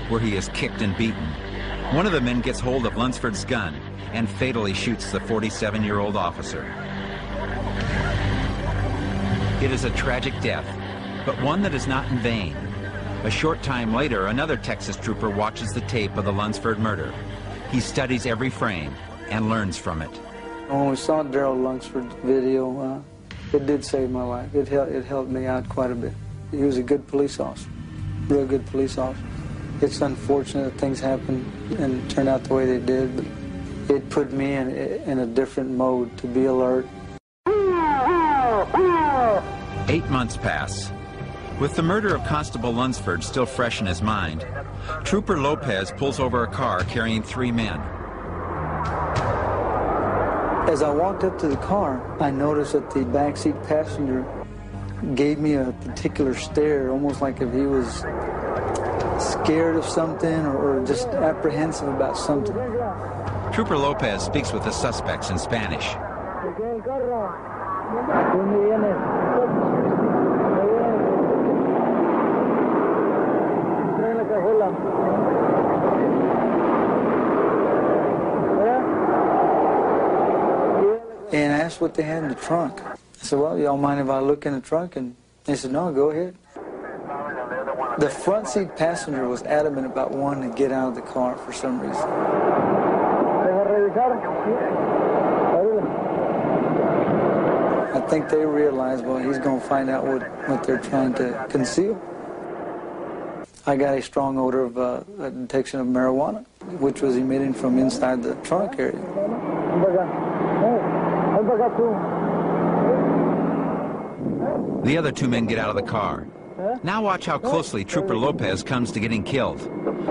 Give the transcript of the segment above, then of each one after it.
where he is kicked and beaten. One of the men gets hold of Lunsford's gun and fatally shoots the 47-year-old officer. It is a tragic death, but one that is not in vain. A short time later, another Texas trooper watches the tape of the Lunsford murder. He studies every frame and learns from it. When we saw Darrell Lunsford's video, it did save my life. It helped me out quite a bit. He was a good police officer, real good police officer. It's unfortunate that things happened and turned out the way they did, but it put me in a different mode to be alert. 8 months pass. With the murder of Constable Lunsford still fresh in his mind, Trooper Lopez pulls over a car carrying 3 men. As I walked up to the car, I noticed that the backseat passenger gave me a particular stare, almost like if he was scared of something or just apprehensive about something. Trooper Lopez speaks with the suspects in Spanish. And I asked what they had in the trunk. I said, well, y'all mind if I look in the trunk? And they said, no, go ahead. The front seat passenger was adamant about wanting to get out of the car for some reason. I think they realized, well, he's going to find out what they're trying to conceal. I got a strong odor of a detection of marijuana, which was emitting from inside the trunk area. The other 2 men get out of the car. Now watch how closely Trooper Lopez comes to getting killed.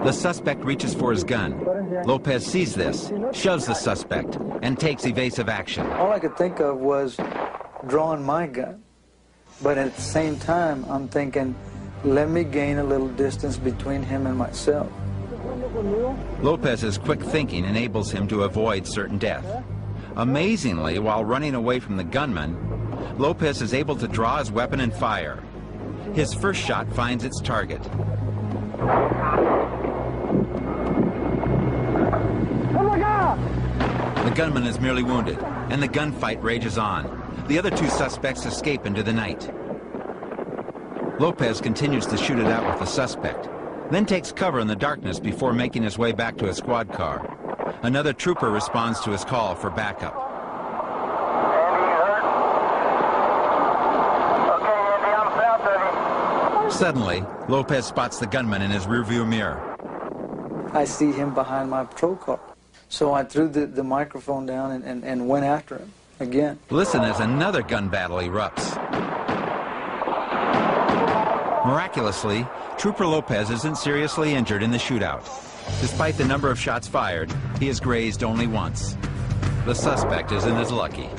The suspect reaches for his gun. Lopez sees this, shoves the suspect, and takes evasive action. All I could think of was drawing my gun. But at the same time, I'm thinking, let me gain a little distance between him and myself. Lopez's quick thinking enables him to avoid certain death. Amazingly, while running away from the gunman, Lopez is able to draw his weapon and fire. His first shot finds its target. The gunman is merely wounded, and the gunfight rages on. The other 2 suspects escape into the night. Lopez continues to shoot it out with the suspect, then takes cover in the darkness before making his way back to his squad car. Another trooper responds to his call for backup. Suddenly, Lopez spots the gunman in his rearview mirror. I see him behind my patrol car. So I threw the microphone down and went after him again. Listen as another gun battle erupts. Miraculously, Trooper Lopez isn't seriously injured in the shootout. Despite the number of shots fired, he is grazed only once. The suspect isn't as lucky.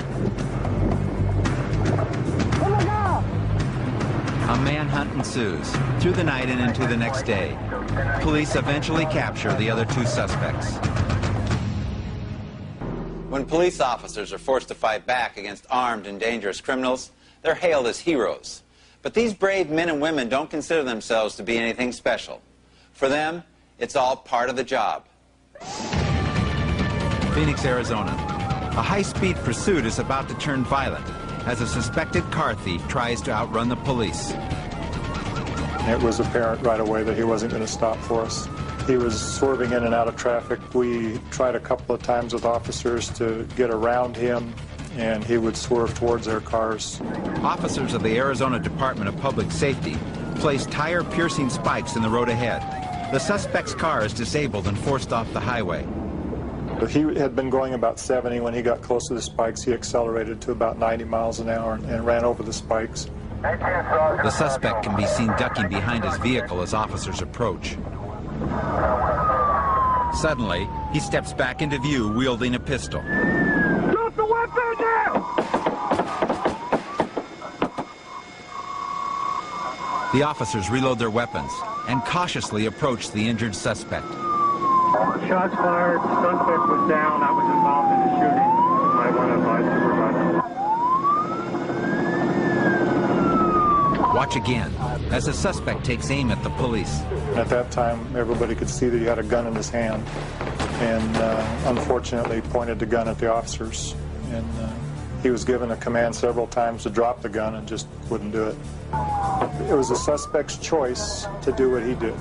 A manhunt ensues, through the night and into the next day. Police eventually capture the other 2 suspects. When police officers are forced to fight back against armed and dangerous criminals, they're hailed as heroes. But these brave men and women don't consider themselves to be anything special. For them, it's all part of the job. Phoenix, Arizona. A high-speed pursuit is about to turn violent as a suspected car thief tries to outrun the police. It was apparent right away that he wasn't going to stop for us. He was swerving in and out of traffic. We tried a couple of times with officers to get around him, and he would swerve towards their cars. Officers of the Arizona Department of Public Safety placed tire-piercing spikes in the road ahead. The suspect's car is disabled and forced off the highway. He had been going about 70. When he got close to the spikes, he accelerated to about 90 miles an hour and ran over the spikes. The suspect can be seen ducking behind his vehicle as officers approach. Suddenly, he steps back into view wielding a pistol. Drop the weapon now! The officers reload their weapons and cautiously approach the injured suspect. Shots fired, suspect was down, I was involved in the shooting. I want to advise supervisor. Watch again. as the suspect takes aim at the police. At that time, everybody could see that he had a gun in his hand, and unfortunately pointed the gun at the officers. And he was given a command several times to drop the gun and just wouldn't do it. It was the suspect's choice to do what he did,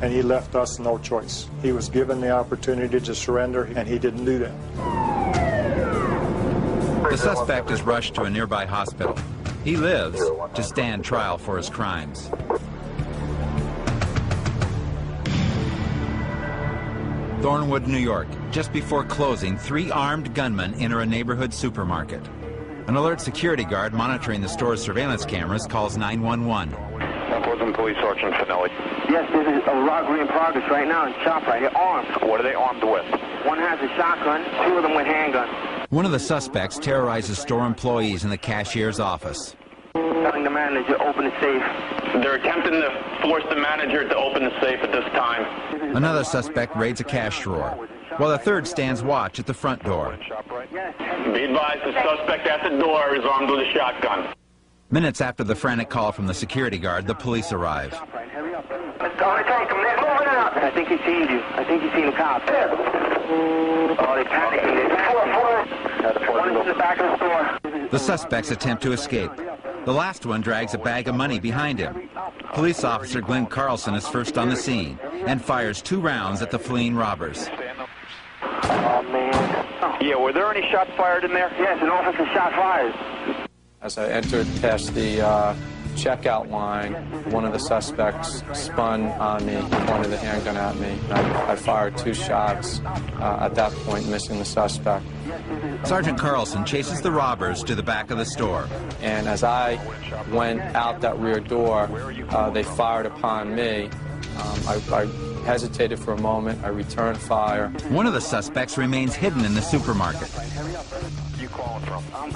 and he left us no choice. He was given the opportunity to surrender, and he didn't do that. The suspect is rushed to a nearby hospital. He lives to stand trial for his crimes. Thornwood, New York. Just before closing, 3 armed gunmen enter a neighborhood supermarket. An alert security guard monitoring the store's surveillance cameras calls 911. Police Sergeant Finelli. Yes, this is a robbery in progress right now in ShopRite. They're armed. What are they armed with? One has a shotgun, 2 of them with handguns. One of the suspects terrorizes store employees in the cashier's office. Telling the manager to open the safe. They're attempting to force the manager to open the safe at this time. Another suspect raids a cash drawer, while a third stands watch at the front door. Be advised, the suspect at the door is armed with a shotgun. Minutes after the frantic call from the security guard, the police arrive. I think he's seen you. I think he's seen the cops. Oh, they're panicking. One is in the back of the store. The suspects attempt to escape. The last one drags a bag of money behind him. Police officer Glenn Carlson is first on the scene and fires 2 rounds at the fleeing robbers. Oh, man. Yeah, were there any shots fired in there? Yes, an officer shot fired. As I entered past the checkout line, one of the suspects spun on me, pointed the handgun at me. I fired 2 shots at that point, missing the suspect. Sergeant Carlson chases the robbers to the back of the store. And as I went out that rear door, they fired upon me. I hesitated for a moment. I returned fire. One of the suspects remains hidden in the supermarket.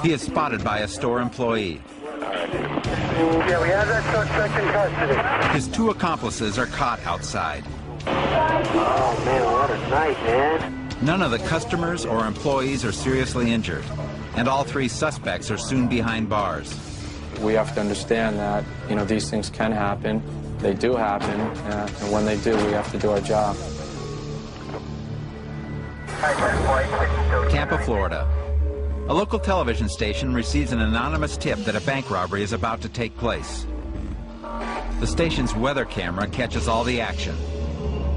He is spotted by a store employee. Yeah, we have that suspect in custody. His 2 accomplices are caught outside. Oh, man, what a night, man. None of the customers or employees are seriously injured, and all 3 suspects are soon behind bars. We have to understand that, these things can happen. They do happen, and when they do, we have to do our job. Tampa, Florida. A local television station receives an anonymous tip that a bank robbery is about to take place. The station's weather camera catches all the action.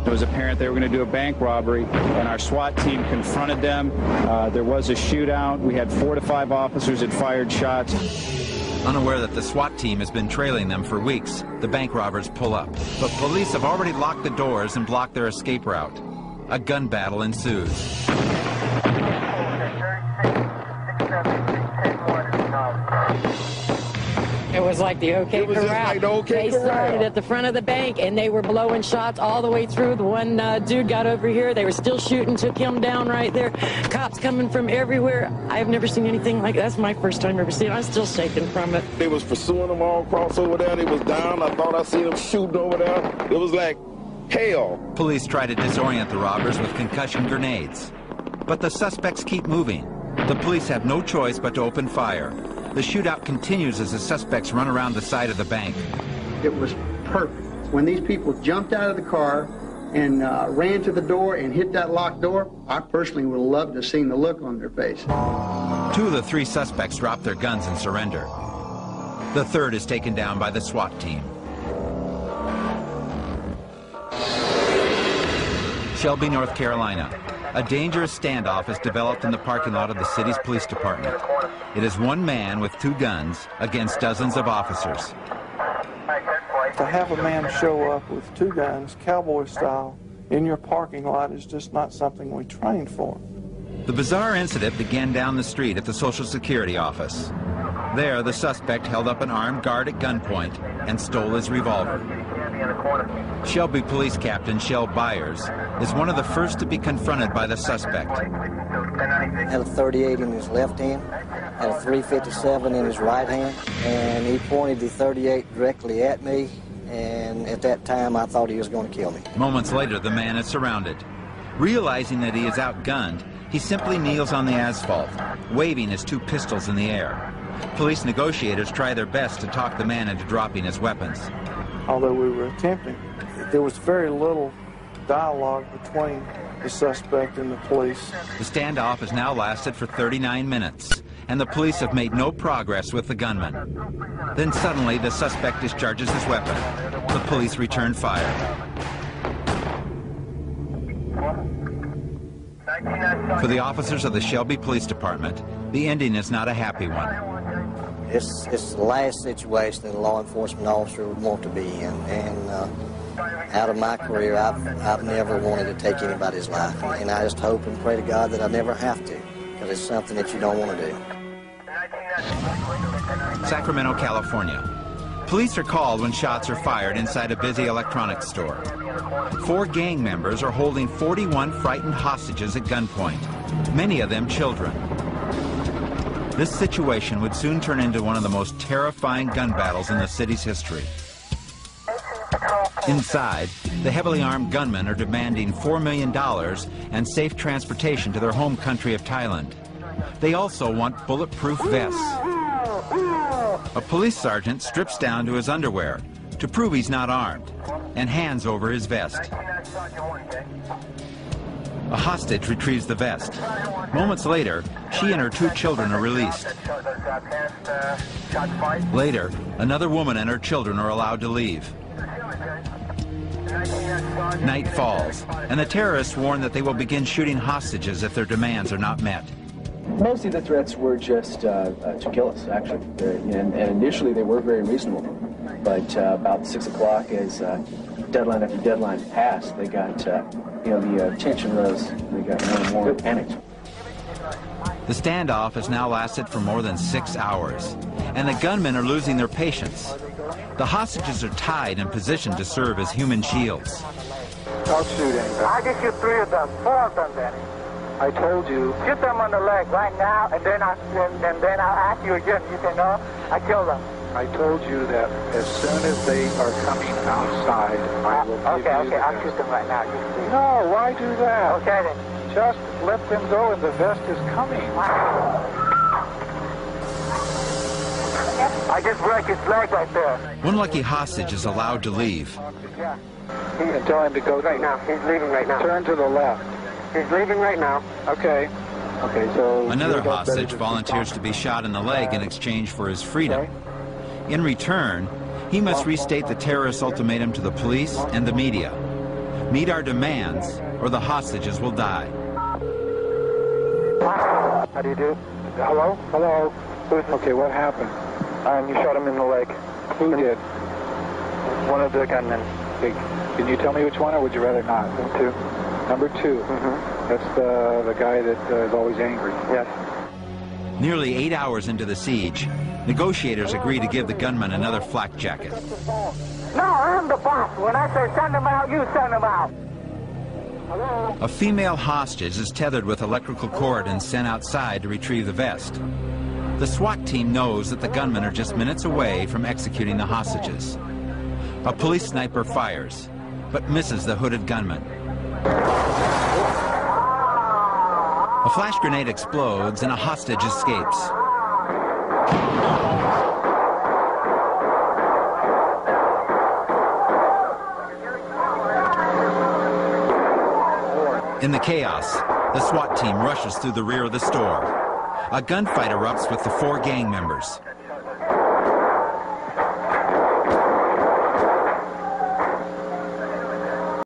It was apparent they were going to do a bank robbery, and our SWAT team confronted them. There was a shootout. We had 4 to 5 officers that fired shots. Unaware that the SWAT team has been trailing them for weeks, the bank robbers pull up. But police have already locked the doors and blocked their escape route. A gun battle ensues. It was like the OK Corral. They started at the front of the bank, and they were blowing shots all the way through. The one dude got over here. They were still shooting, took him down right there. Cops coming from everywhere. I've never seen anything like that. That's my first time ever seeing it. I'm still shaking from it. They was pursuing them all across over there. They was down. I thought I seen them shooting over there. It was like hell. Police try to disorient the robbers with concussion grenades. But the suspects keep moving. The police have no choice but to open fire. The shootout continues as the suspects run around the side of the bank. It was perfect. When these people jumped out of the car and ran to the door and hit that locked door, I personally would have loved to have seen the look on their face. 2 of the 3 suspects drop their guns and surrender. The third is taken down by the SWAT team. Shelby, North Carolina. A dangerous standoff is developed in the parking lot of the city's police department. It is 1 man with 2 guns against dozens of officers. To have a man show up with 2 guns, cowboy style, in your parking lot is just not something we trained for. The bizarre incident began down the street at the Social Security office. There, the suspect held up an armed guard at gunpoint and stole his revolver. Shelby Police Captain Shell Byers is one of the first to be confronted by the suspect. Had a .38 in his left hand, had a .357 in his right hand, and he pointed the .38 directly at me, and at that time I thought he was going to kill me. Moments later, the man is surrounded. Realizing that he is outgunned, he simply kneels on the asphalt, waving his 2 pistols in the air. Police negotiators try their best to talk the man into dropping his weapons. although we were attempting. There was very little dialogue between the suspect and the police. The standoff has now lasted for 39 minutes, and the police have made no progress with the gunman. Then suddenly the suspect discharges his weapon. The police return fire. For the officers of the Shelby Police Department, the ending is not a happy one. It's the last situation that a law enforcement officer would want to be in, and out of my career, I've never wanted to take anybody's life, and I just hope and pray to God that I never have to, because it's something that you don't want to do. Sacramento, California. Police are called when shots are fired inside a busy electronics store. 4 gang members are holding 41 frightened hostages at gunpoint, many of them children. This situation would soon turn into one of the most terrifying gun battles in the city's history. Inside, the heavily armed gunmen are demanding $4 million and safe transportation to their home country of Thailand. They also want bulletproof vests. A police sergeant strips down to his underwear to prove he's not armed and hands over his vest. A hostage retrieves the vest. Moments later, she and her 2 children are released. Later, another woman and her children are allowed to leave. Night falls, and the terrorists warn that they will begin shooting hostages if their demands are not met. Mostly the threats were just to kill us, actually. And initially they were very reasonable. But about 6 o'clock, as deadline after deadline passed, they got, the tension rose. They got more and more panicked. The standoff has now lasted for more than 6 hours, and the gunmen are losing their patience. The hostages are tied and positioned to serve as human shields. Don't shoot anybody. I just shoot 3 of them, 4 of them, Danny. I told you. Shoot them on the leg right now, and then I'll ask you again. You say no, I kill them. I told you that as soon as they are coming outside, I will give you Okay, I'll shoot them right now. No, why do that? Okay, then. Just let them go, and the vest is coming. I just break his leg right there. One lucky hostage is allowed to leave. Yeah. And tell him to go right now. He's leaving right now. Turn to the left. He's leaving right now. Okay. Okay, so... Another hostage volunteers to be shot in the leg in exchange for his freedom. In return, he must restate the terrorist ultimatum to the police and the media. Meet our demands, or the hostages will die. How do you do? Hello? Hello? Okay, what happened? You shot him in the leg. Who did? One of the gunmen. Okay. Can you tell me which one, or would you rather not? Number 2. Mm-hmm. That's the guy that is always angry. Yes. Nearly 8 hours into the siege, negotiators agree to give the gunman another flak jacket. No, I'm the boss. When I say send them out, you send them out. Hello? A female hostage is tethered with electrical cord and sent outside to retrieve the vest. The SWAT team knows that the gunmen are just minutes away from executing the hostages. A police sniper fires, but misses the hooded gunman. A flash grenade explodes and a hostage escapes. In the chaos, the SWAT team rushes through the rear of the store. A gunfight erupts with the 4 gang members.